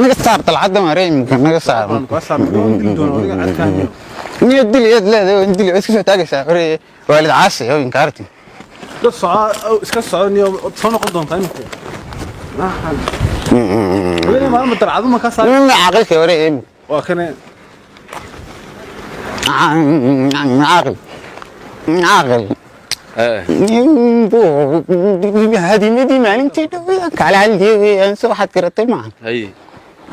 naga saar talcada mareemka naga saar niyadil yad leedahay indil iska soo taagaysaa hore waalid caasi oo inkaarti iska soconiyo soo noqon doontaa inta وين ما أنا مترعب ما كسر. من عاقل كوري. وكنا. عاقل. عاقل. هذه مدي ما نمشي على هالجي أنسو حد كرتي معه. أي.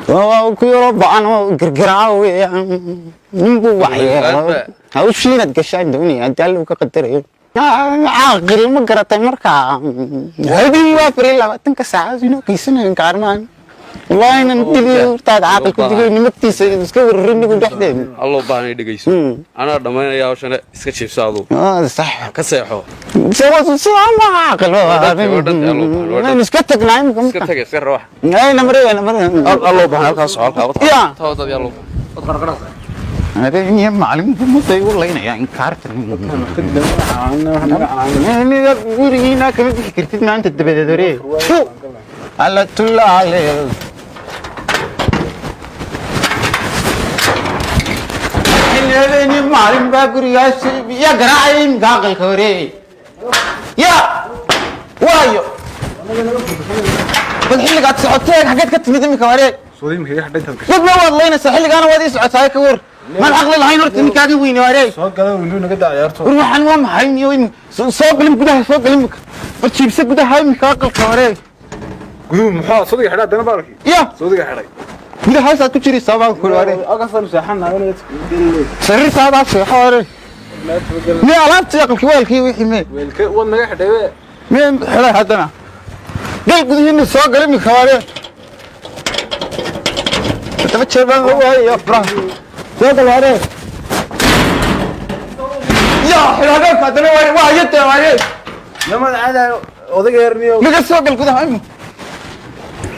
وكل ربع أنا قرقراوي نبو وعي. أو شيء نتكشف دوني أنت قال له كقدر عاقل ما قرأت مركا هذه وافري لا تنكسر زينو كيسنا إنكارمان والله إن تدي ورتاد عاقل كنت تقول نمتي سكور رني كنت وحدين الله باني دقيسو أنا دمنا يا وشنا سكتشيف صادو صح كسيحو سوا ما عاقل أنا نسكتك نايم نسكتك سكر روح أي نمرة الله باني هالك سؤال كابت يا تفضل يا الله أتفرج هذا إني معلم بموت يقول لنا يعني كارت أنا يقول هنا كم فكرت ما أنت تبدأ دوري شو على طول على إني معلم بقول يا جرايم قاقل كوري يا وايو بالحين قاعد سعودتين حاجات كنت ندمي كوري سوري مخي حدين والله والله نسا حلق أنا ودي سعود هاي كور ما العقل الهين ورت إنك هذا وين واري سوق كذا وينو نقدر عيارته روح أنا ما هاي وين سوق لهم كده سوق لهم بتشيب سك كده هاي مكاكل كوري قدوم محا صدق حدا دنا بارك يا صدق حدا كده هاي ساتو تشري سبعة كل واري أقصر مساحنا أنا سري سبعة في حواري مين علامة ياكل كوال كي ويحمي والك والله حدا مين حلا حدنا قال كده هنا سوق لهم كواري تبتشر بان هو يا فرا سوق الواري يا حلا هذا واري واجد واري لما هذا وضيق يرنيو لقى سوق كده هاي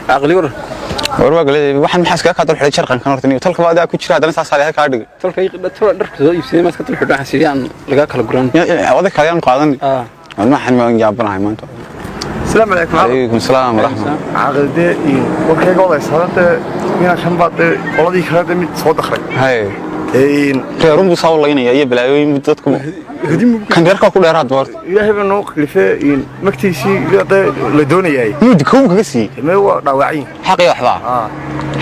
عقلي ور warwaa waxaan maxaa iskaga ka dalxay sharqan kan hortaniyo talka baad ku jira hadana saas ay ka dhig talka dharka soo iibsay maska talka waxaan sidaan laga kala guran wada kale qaadan waxaan ma yaabanahay maanta السلام عليكم عليكم السلام ورحمه عقدي وكيغ ولا صارته مينا كان بعد قولدي كره مid soo dhaxray hay reerun buu soo laynaya iyo balaayoyin dadku kan reerka ku dheeraad warta ilaahay baa noo qlifay magtiisi la doonayay mid koom kaga sii ma waa dhaawacin xaqi waxba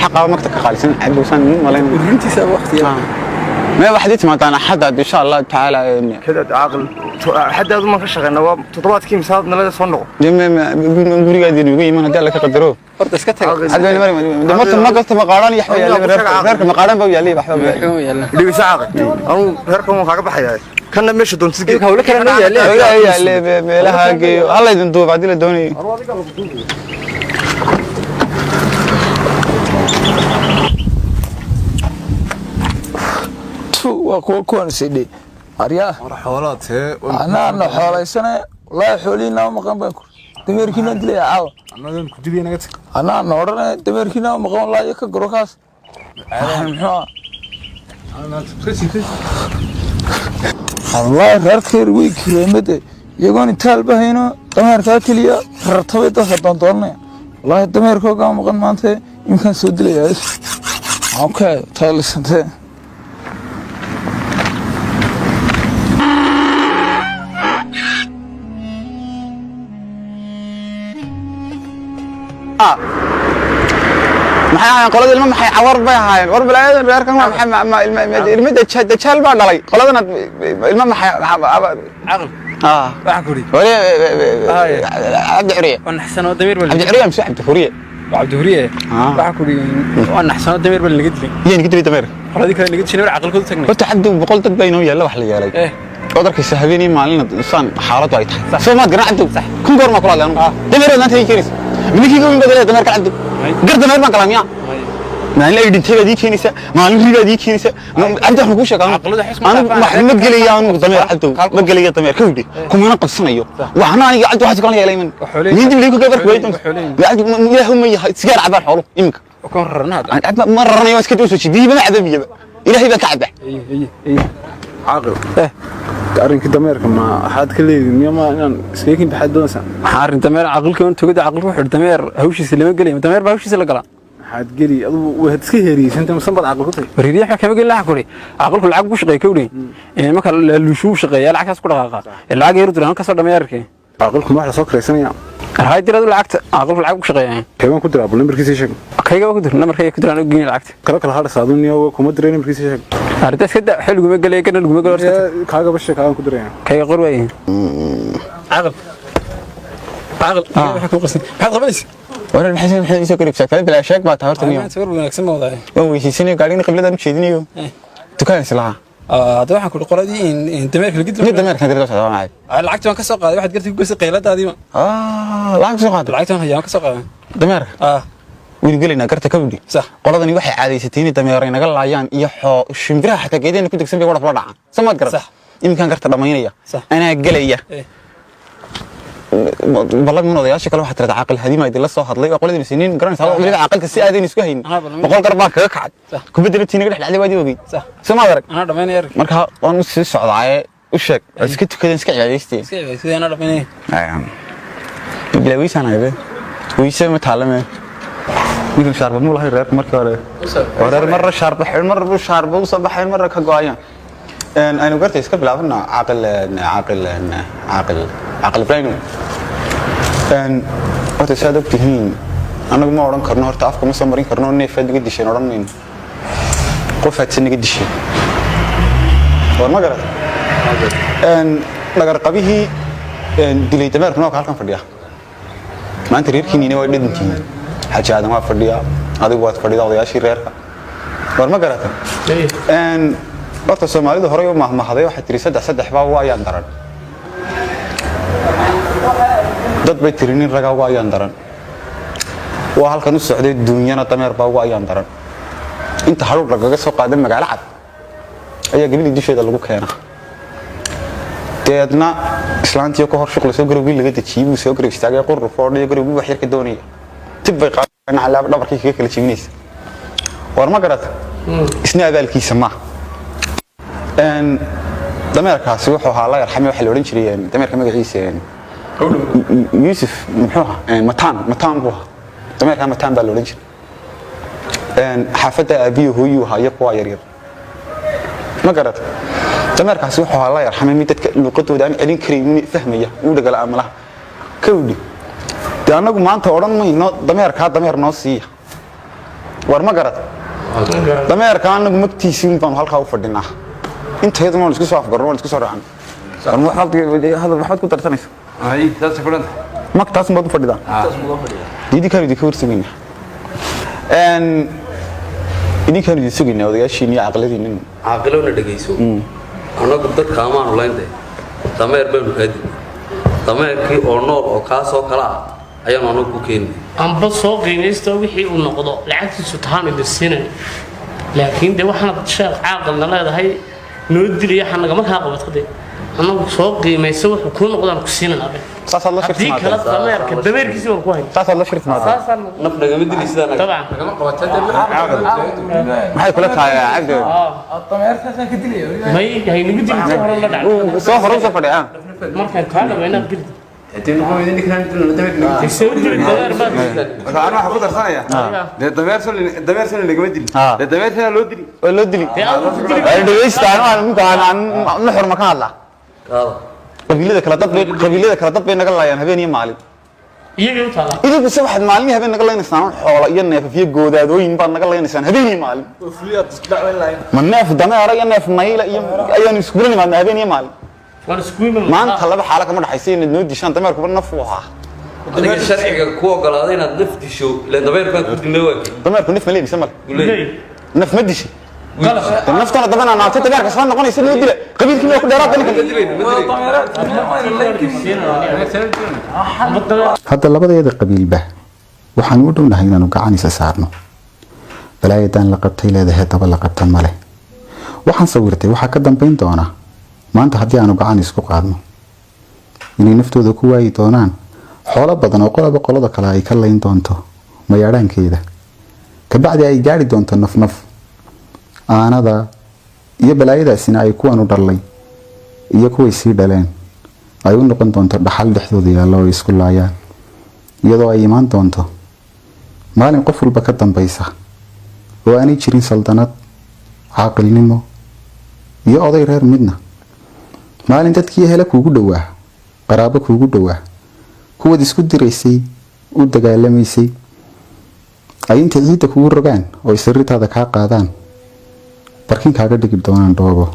xaqa magta ka qaalisan cabdusan malayn runtiisa waqtiga ما واحد يتمتع حدد إن شاء الله تعالى كذا عاقل حدد ما كشغلنا وتطبات كيم صاد نلا صنعوا نقول قاعدين يقول ما هذا لك قدروه فرد اسكت هذا ما دمرت ما قلت مقارن يحوي غيرك مقارن بقى يلي بحبه اللي بيساعد أنا غيركم وحاجة بحياة كنا مش دون تسجيل هقول لك أنا يلي لها الله يدندو بعدين الدوني وكون سيدي أريا حوالات أنا حواليسنا لا حولينا مقام بنكر تمركينا دلي عاو أنا كجدي أنا قلت أنا نورنا تمركينا مقام لا يك جروكاس أنا كرسي الله غير خير ويك لمدة يقولون تالبه هنا تمر كاتليا رتبت هذا دورنا والله تمر كوكا مقام ما أنت يمكن سودلي أوكي تالس أنت maxay qolada ilmo maxay awar bay ahaayeen war balaayadan reerkan waa maxay ilmada jajal baa dhalay qoladana ilmo maxay عقل waxa kuri wali abdi xuriye wan xasano dameer bal abdi xuriye mse abdi xuriye abdi xuriye waxa kuri wan xasano dameer bal laga dilay yeen gidri dameer qoladii kale laga dishay aqalkooda tagnay horta xad boqol dad bayno yalla wax la yeelay qadarkiisa habeenii maalin insaan xaalad ay tahay soo ma garanto kun goor ma kula laan dameer aan tahay kiris minki goyn badalay dameer ka cabdi gar dameer ma kalaamiya ما لا يدنتي دي كنيسة ما نريد دي كنيسة أنت إحنا كوشة كان أنا ما قلي يا أنا ضمير عدو ما قلي يا ضمير كودي كم أنا قصنا يو وإحنا أنا قاعد واحد كان يا ليمن مين اللي يقول كبر كويت لا هم سجار عبار حلو يمك وكررنا هذا مرة أنا يمسك توسو شديد ما عذب يبى إلهي بكعبه عاقل أرنك دمير كما حد كلي اليوم أنا سكيكين بحد دوسا حارن دمير عقل كون تقول عقل روح دمير هوشي سلمة قلي دمير بهوشي سلقلا حد قلي وهتسكي هريس أنت مصنبط عقل كتير بريدي إحنا كم قلنا لحكوري عقلك العقل وش غير كوري يعني ما كان اللشوف شغال العكس كل غاقة العقل يرد لنا كسر دم يركي عقلكم واحد سكر يسمع هاي ترى العكس عقلك العقل وش غير يعني كمان كنت أقول نمبر كيسي شق كيف قدر نمر كيف قدر أنا أجيني العكس كلاك الهار صادوني أو كم أدري نمبر كيسي شق أردت كده حلو جميل قال لي كده جميل قال كاغا بس كاغا كنت أدري كيف قروي عقل عقل حكم قصدي هذا قبلش وانا الحسين الحين يسوي بشكل بلا شك ما تعرفت ما اليوم تصير بنكسر موضوعي ويسيني قاعدين قبل ده مشيدين يوم دكان سلاح هذا واحد كل قرادي انت مالك لقيت جدا ما كان يدرس معي العكس ما كسر قاعد واحد قلت قصه قيلات هذه العكس قاعد العكس ما هي كسر قاعد دمر ويقول لنا قرت كبدي صح qoladani waxay caadeysateen dameeray naga laayaan iyo shimbiraha xataa geedeen ku degsan bay wada fala dhacaan samad garan صح imkan garta dhamaynaya ana galaya والله من odayaasha kale waxa tirada aqal hadii ma idin la soo hadlay qoladii siniin garanaysa waliga aqalka si aadeen isku hayn boqol qarba kaga kacad ku bedel tiina dhex dhacday waadi ogay صح samad arag ana dhamaynay marka waan u sii socdaay u sheeg iska tukadeen iska ciyaadaysteen sidee ana dhamaynay bila wiisanaybe wiisa ma taalame wiil shaarba muu lahay reer markii hore warar marra shaarba xil marra shaarba u sabaxay marra ka go'ayaan aynu gartay iska bilaabna aqal brain horta saad ogtihiin anagu ma oran karno horta afka ma soo marin karno neefad uga dishay oran mayno qof aad sinaga dishay war ma garat nagar qabihii dilay dameerkuna halkan fadhiya maanta reerkiina way dhadintiin xaji aadan waa fadhiya adigu waad fadhidaa odayaashii reerka war ma garata horta Soomaalidu hore u mahmahaday waxa tiri saddex baa waayaan daran dad bay tirinin raga waayaan daran waa halkan u socday duunyana dameer baa waayaan daran inta halu ragaga soo qaaday magaalo cad ayaa gabadhii disheeda lagu keenaa deedna islaantii ka hor shaqo soo garowgii laga dajiyay uu soo garay istaagay qurru foodhiyo garowgii wax yar ka doonaya tibay qaadana alaab dhabarkii kaga kala jibinaysa war ma garata isna abaalkiisa ma dameerkaasi wuxuu ahaa la yarxamay waxa la oran jiray dameerka magaciisa Yusuf muxuu ahaa mataan buu dameerka mataan baa la oran jiray xaafada abiyo hooyo haya kuwa yar yar ma garata dameerkaasi wuxuu ahaa la yarxamay mid dadka luqadooda aan celin karin fahmaya uu dhagal amalaha kawdi anagu maanta oran mayno dameer noo siiya war ma garata dameerka anagu magtiisiin baan halkaa u fadhinaa inta yaduna isku soo afgarno isku soo raacan war waxaad ku tartanaysa ay taas kulan magtaas ma u fadhidaa idin kan idin ka warsamayna idin kan idin sugayna odayaashiin iyo aqladiin aqalona dhageyso anagu dadka amaan leeyahay dameer baynu kaadi dameerkii oo nool oo ka soo kala ayaan anagu ku keenay amba soo qiimeysto wixii uu noqdo lacagtiisu tahaan idinsiinay laakiin de waxaan sheekh caaqilna leedahay noo diliya xanaga markaa qabatay anagu soo qiimeyso wuxuu ku noqdaan ku siinaa saasaad la shirtay kala dameerka dameerkiisa war ku hay saasaad la shirtay naf nagama dili sidaan طبعا maxay kula tahay cabdi dameerkaas ka dilay may hay nagu dili hore la dhacay soo hore soo fadhiya markaan kaala weyna gildi hadii uu idin kan dameer isoo dili dameer baad ana waxa ku darsanaya dameer soo nagama dili dameerkana loo dili ay dhageystaan aan la xurma ka hadla qabiilada kala dad bay naga laayaan habeen iyo maalin iyaga u taala idinku se waxaad maalin habeen naga leenaysaan xoolo iyo neefiyo goodaadooyin baa naga leenaysaan habeen iyo maalin ma neef dameer iyo neef mayla iyo ayaan isku nimaadna habeen iyo maalin war iskuuma maanta laba xaala kama dhaxaysa inaad noo dishaan dameerku naf u ahaa adiga sharciga ku ogolaaday inaad naf disho ila dameer baan ku dilay waa dameerku naf ma leeyahay mal naf ma dishay qalab naftana dabana naatay dameerka soo noqonaysa loo dilay qabiilkii waa ku dheeraad hadda labadeeda qabiilba waxaan u dhownahay inaanu gacanisa saarno balaayadan la qabtay leedahay daba la qabta male waxaan sawirtay waxaa ka dambeyn doona maanta haddii aanu gacan isku qaadno inay naftooda ku waayi doonaan xoolo badan oo qolada kale ay ka layn doonto mayaadhaankeeda kabacdi ay gaari doonto nafnaf aanada iyo balaayadaasina ay kuwan u dhalay iyo kuway sii dhaleen ay u noqon doonto dhaxal dhexdooda yaalla oo isku laayaan iyadoo ay imaan doonto maalin qof walba ka dambaysa oo aanay jirin saldanad caaqilnimo iyo oday reer midna maalin dadkii hele kuugu dhowaa qaraabo kuugu dhowaa kuwaad isku diraysay u dagaalamaysay ay inta ciidda kugu rogaan oo sirritaada kaa qaadaan barkin kaaga dhigi doonaan dhoobo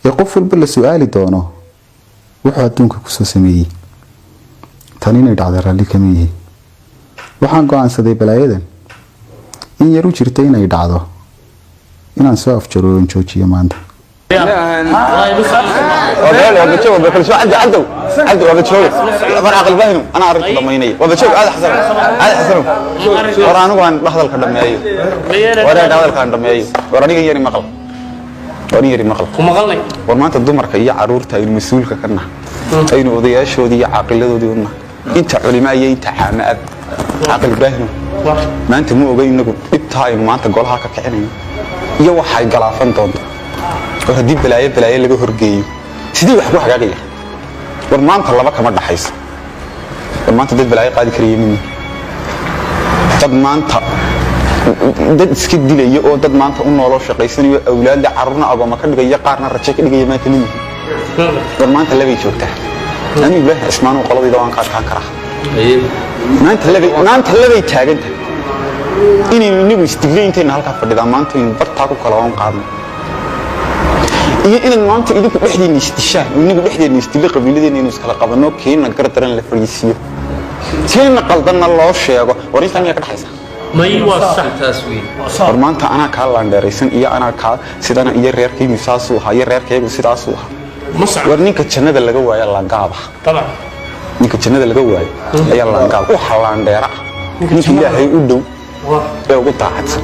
ee qof walba la su'aali doono wuxuu adduunka kusoo sameeyey tan inay dhacda raalli kama yihiin waxaan go'aansaday balaayadan in yar u jirta inay dhacdo inaan soo afjarooon joojiyo maanta وبتشوف بكل شو عدو وبتشوف أنا عقل باهنو أنا أعرف ضميني وبتشوف هذا حسن ورانا وان بحضر كدمي ورانا هذا كدمي وراني يري مقل ومقلني ورما أنت الدمر كي عرور تاين مسؤول كنا أين وضياش ودي عقل ذي ونا أنت علماء أنت حماد عقل باهنو ما أنت مو بين نقول التايم ما أنت قولها ككعني يو حي قلافن طن وهدي بلاي اللي جوهر جي سيدي وحكوا حاجة ورما أنت الله بك ما دحيس ورما أنت دي بلاي قاعد كريمين طب ما أنت dad iska dilay oo dad maanta u nooloo shaqaysanayo awlaad carruurna aba ma ka dhigay qaarna rajo ka dhigay ma tanin war maanta labay joogtaa anigu baa ismaanu qoladii waan ka karaa maanta labay taaganta inaynu istigleynteena halka fadhida maanta in barta ku kala waan qaadno iyo in maanta idinku dhexdiina istishaan inagu dhexdeena istigla qabiiladeena inuu iskala qabano keena gardaran la fariisiyo keena qaldanna loo sheego war inta miya ka dhaxaysa ما يوصح تسويق hormaanta ana ka laandeeraysan iyo ana ka sidana iyo reerkaygu saasuu hayo reerkaygu sidaasuu مصعب war ninka jannada laga waayo la gaaba طبعا ninka jannada laga waayo ayaa la gaaba waxa laandeera ninka ilaahay u dhow ee ugu taacadsan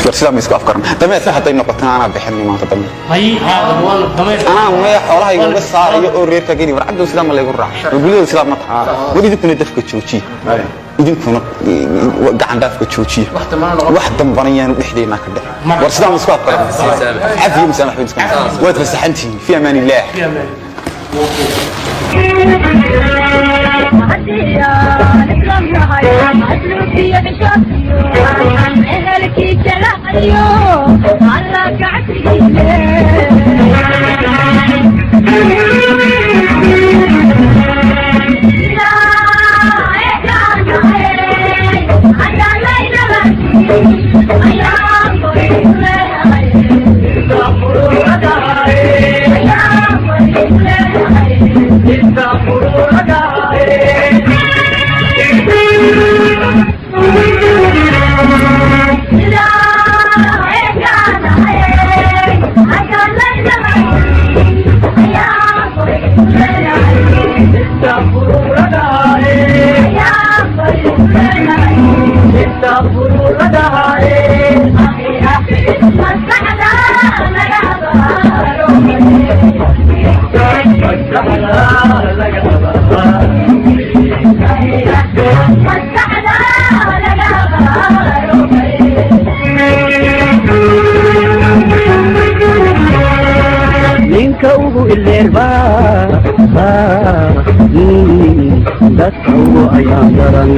war sidaa ma isku afkaran dameerka haday noqoto ana bixin maanta dameer هاي هذا هو الضمير ana ma xoolaha iga saarayo oo reerka geli war cabdu sidaa ma lagu raaxo gulida sidaa ma taha wadi dibna dafka jooji idinkuna gacan dhaafka joojiya wax dambanayaan dhexdeena ka dhex war sidaa isku afkaran afiyo masamax bin isku waad fasaxantiin fi amaan illah في امان dadka ugu ayaan daran